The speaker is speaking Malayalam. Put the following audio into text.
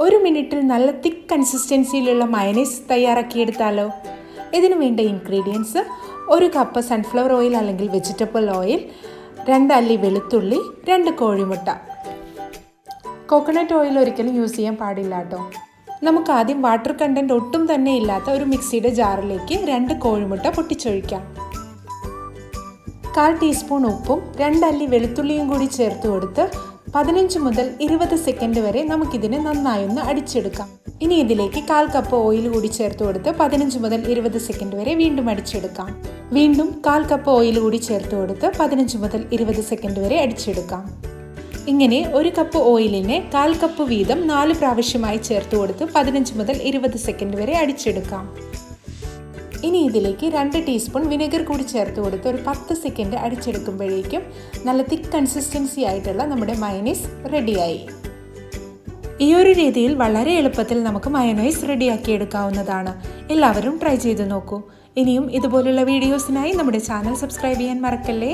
ഒരു മിനിറ്റിൽ നല്ല തിക്ക് കൺസിസ്റ്റൻസിയിലുള്ള മയനൈസ് തയ്യാറാക്കിയെടുത്താലോ? ഇതിനു വേണ്ട ഇൻഗ്രീഡിയൻസ്: 1 കപ്പ് സൺഫ്ലവർ ഓയിൽ അല്ലെങ്കിൽ വെജിറ്റബിൾ ഓയിൽ, 2 അല്ലി വെളുത്തുള്ളി, 2 കോഴിമുട്ട. കോക്കനട്ട് ഓയിൽ ഒരിക്കലും യൂസ് ചെയ്യാൻ പാടില്ല കേട്ടോ. നമുക്ക് ആദ്യം വാട്ടർ കണ്ടൻറ്റ് ഒട്ടും തന്നെ ഇല്ലാത്ത ഒരു മിക്സിയുടെ ജാറിലേക്ക് 2 കോഴിമുട്ട പൊട്ടിച്ചൊഴിക്കാം. 1/4 ടീസ്പൂൺ ഉപ്പും 2 അല്ലി വെളുത്തുള്ളിയും കൂടി ചേർത്ത് കൊടുത്ത് 15 മുതൽ 20 സെക്കൻഡ് വരെ നമുക്കിതിനെ നന്നായി ഒന്ന് അടിച്ചെടുക്കാം. ഇനി ഇതിലേക്ക് 1/4 കപ്പ് ഓയിൽ കൂടി ചേർത്ത് കൊടുത്ത് 15 മുതൽ 20 സെക്കൻഡ് വരെ വീണ്ടും അടിച്ചെടുക്കാം. വീണ്ടും 1/4 കപ്പ് ഓയിൽ കൂടി ചേർത്ത് കൊടുത്ത് 15 മുതൽ 20 സെക്കൻഡ് വരെ അടിച്ചെടുക്കാം. ഇങ്ങനെ 1 കപ്പ് ഓയിലിനെ 1/4 കപ്പ് വീതം 4 പ്രാവശ്യമായി ചേർത്ത് കൊടുത്ത് 15 മുതൽ 20 സെക്കൻഡ് വരെ അടിച്ചെടുക്കാം. ഇനി ഇതിലേക്ക് 2 ടീസ്പൂൺ വിനെഗർ കൂടി ചേർത്ത് കൊടുത്ത് ഒരു 10 സെക്കൻഡ് അടിച്ചെടുക്കുമ്പോഴേക്കും നല്ല തിക്ക് കൺസിസ്റ്റൻസി ആയിട്ടുള്ള നമ്മുടെ മയനൈസ് റെഡിയായി. ഈ ഒരു രീതിയിൽ വളരെ എളുപ്പത്തിൽ നമുക്ക് മയനൈസ് റെഡിയാക്കി എടുക്കാവുന്നതാണ്. എല്ലാവരും ട്രൈ ചെയ്ത് നോക്കൂ. ഇനിയും ഇതുപോലുള്ള വീഡിയോസിനായി നമ്മുടെ ചാനൽ സബ്സ്ക്രൈബ് ചെയ്യാൻ മറക്കല്ലേ.